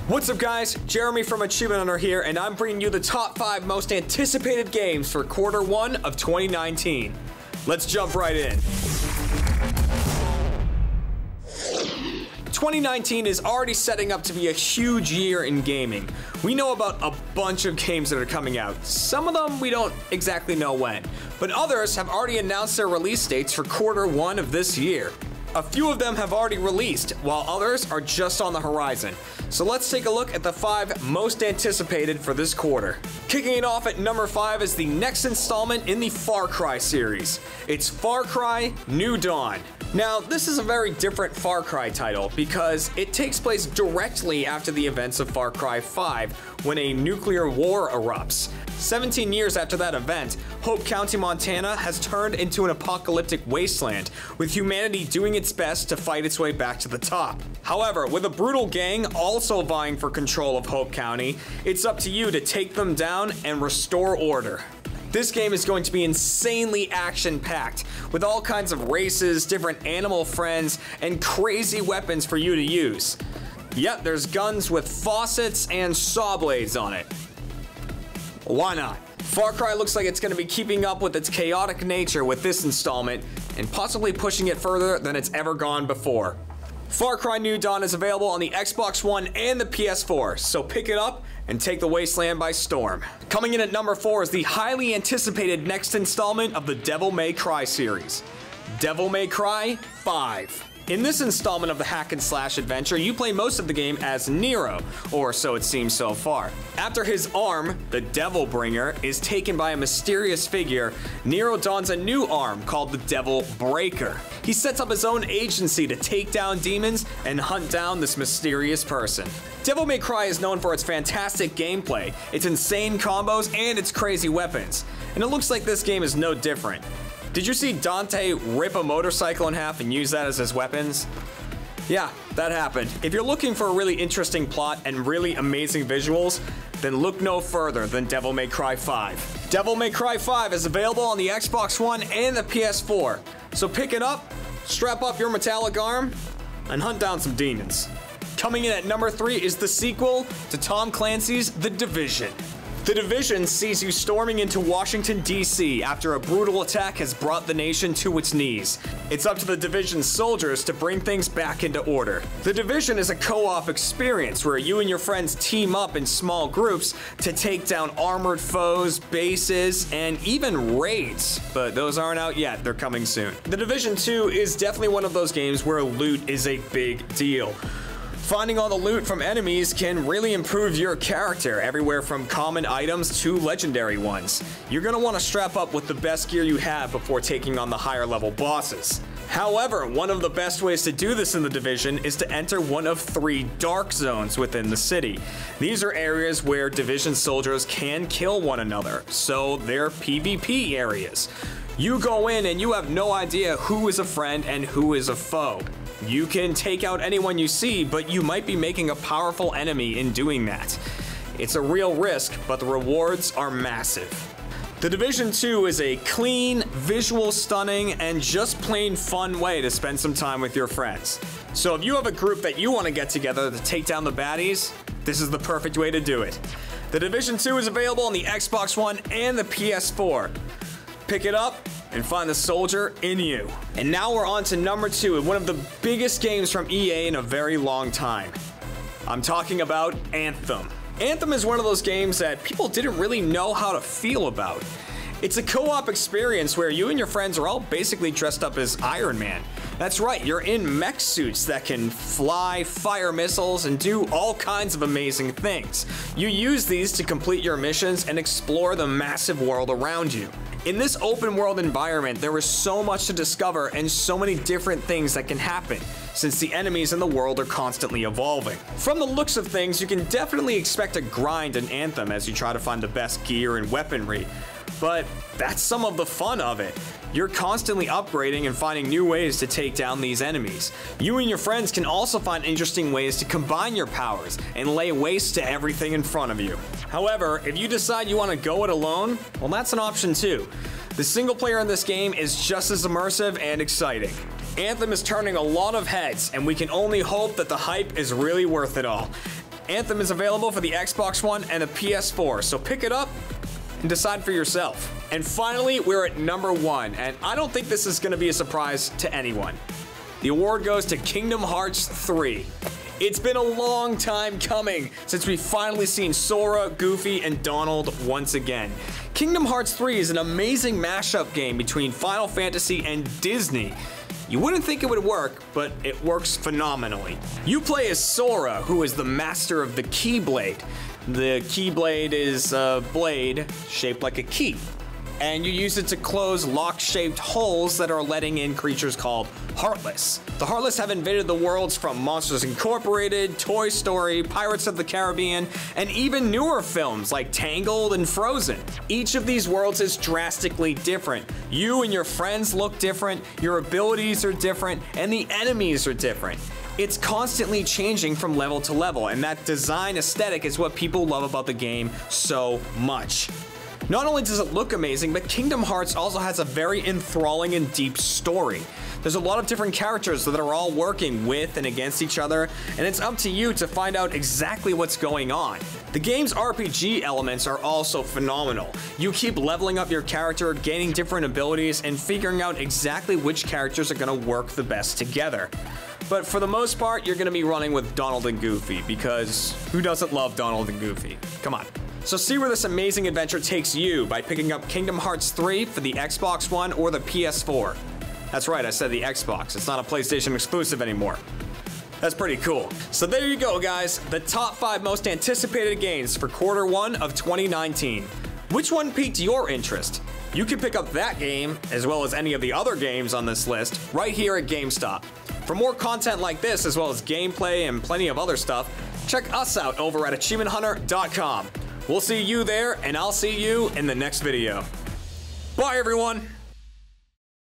What's up guys, Jeremy from Achievement Hunter here, and I'm bringing you the top 5 most anticipated games for Q1 of 2019. Let's jump right in. 2019 is already setting up to be a huge year in gaming. We know about a bunch of games that are coming out. Some of them we don't exactly know when, but others have already announced their release dates for Q1 of this year. A few of them have already released, while others are just on the horizon. So let's take a look at the 5 most anticipated for this quarter. Kicking it off at number 5 is the next installment in the Far Cry series. It's Far Cry New Dawn. Now, this is a very different Far Cry title because it takes place directly after the events of Far Cry 5 when a nuclear war erupts. 17 years after that event, Hope County, Montana has turned into an apocalyptic wasteland, with humanity doing its best to fight its way back to the top. However, with a brutal gang also vying for control of Hope County, it's up to you to take them down and restore order. This game is going to be insanely action-packed, with all kinds of races, different animal friends, and crazy weapons for you to use. Yep, there's guns with faucets and saw blades on it. Why not? Far Cry looks like it's going to be keeping up with its chaotic nature with this installment, and possibly pushing it further than it's ever gone before. Far Cry New Dawn is available on the Xbox One and the PS4, so pick it up and take the wasteland by storm. Coming in at number 4 is the highly anticipated next installment of the Devil May Cry series, Devil May Cry 5. In this installment of the hack and slash adventure, you play most of the game as Nero, or so it seems so far. After his arm, the Devil Bringer, is taken by a mysterious figure, Nero dons a new arm called the Devil Breaker. He sets up his own agency to take down demons and hunt down this mysterious person. Devil May Cry is known for its fantastic gameplay, its insane combos, and its crazy weapons. And it looks like this game is no different. Did you see Dante rip a motorcycle in half and use that as his weapons? Yeah, that happened. If you're looking for a really interesting plot and really amazing visuals, then look no further than Devil May Cry 5. Devil May Cry 5 is available on the Xbox One and the PS4. So pick it up, strap up your metallic arm, and hunt down some demons. Coming in at number 3 is the sequel to Tom Clancy's The Division. The Division sees you storming into Washington, D.C. after a brutal attack has brought the nation to its knees. It's up to the Division's soldiers to bring things back into order. The Division is a co-op experience where you and your friends team up in small groups to take down armored foes, bases, and even raids. But those aren't out yet, they're coming soon. The Division 2 is definitely one of those games where loot is a big deal. Finding all the loot from enemies can really improve your character, everywhere from common items to legendary ones. You're going to want to strap up with the best gear you have before taking on the higher level bosses. However, one of the best ways to do this in the Division is to enter one of 3 dark zones within the city. These are areas where Division soldiers can kill one another, so they're PvP areas. You go in and you have no idea who is a friend and who is a foe. You can take out anyone you see, but you might be making a powerful enemy in doing that. It's a real risk, but the rewards are massive. The Division 2 is a clean, visual stunning, and just plain fun way to spend some time with your friends. So if you have a group that you want to get together to take down the baddies, this is the perfect way to do it. The Division 2 is available on the Xbox One and the PS4. Pick it up and find the soldier in you. And now we're on to number 2 and one of the biggest games from EA in a very long time. I'm talking about Anthem. Anthem is one of those games that people didn't really know how to feel about. It's a co-op experience where you and your friends are all basically dressed up as Iron Man. That's right, you're in mech suits that can fly, fire missiles, and do all kinds of amazing things. You use these to complete your missions and explore the massive world around you. In this open world environment, there is so much to discover and so many different things that can happen, since the enemies in the world are constantly evolving. From the looks of things, you can definitely expect a grind in Anthem as you try to find the best gear and weaponry. But that's some of the fun of it. You're constantly upgrading and finding new ways to take down these enemies. You and your friends can also find interesting ways to combine your powers and lay waste to everything in front of you. However, if you decide you want to go it alone, well, that's an option too. The single player in this game is just as immersive and exciting. Anthem is turning a lot of heads, and we can only hope that the hype is really worth it all. Anthem is available for the Xbox One and the PS4, so pick it up and decide for yourself. And finally, we're at number 1, and I don't think this is going to be a surprise to anyone. The award goes to Kingdom Hearts 3. It's been a long time coming since we've finally seen Sora, Goofy, and Donald once again. Kingdom Hearts 3 is an amazing mashup game between Final Fantasy and Disney. You wouldn't think it would work, but it works phenomenally. You play as Sora, who is the master of the Keyblade. The Keyblade is a blade shaped like a key, and you use it to close lock-shaped holes that are letting in creatures called Heartless. The Heartless have invaded the worlds from Monsters Incorporated, Toy Story, Pirates of the Caribbean, and even newer films like Tangled and Frozen. Each of these worlds is drastically different. You and your friends look different, your abilities are different, and the enemies are different. It's constantly changing from level to level, and that design aesthetic is what people love about the game so much. Not only does it look amazing, but Kingdom Hearts also has a very enthralling and deep story. There's a lot of different characters that are all working with and against each other, and it's up to you to find out exactly what's going on. The game's RPG elements are also phenomenal. You keep leveling up your character, gaining different abilities, and figuring out exactly which characters are going to work the best together. But for the most part, you're going to be running with Donald and Goofy, because who doesn't love Donald and Goofy? Come on. So see where this amazing adventure takes you by picking up Kingdom Hearts 3 for the Xbox One or the PS4. That's right, I said the Xbox. It's not a PlayStation exclusive anymore. That's pretty cool. So there you go, guys. The top 5 most anticipated games for Q1 of 2019. Which one piqued your interest? You can pick up that game, as well as any of the other games on this list, right here at GameStop. For more content like this, as well as gameplay and plenty of other stuff, check us out over at achievementhunter.com. We'll see you there, and I'll see you in the next video. Bye, everyone!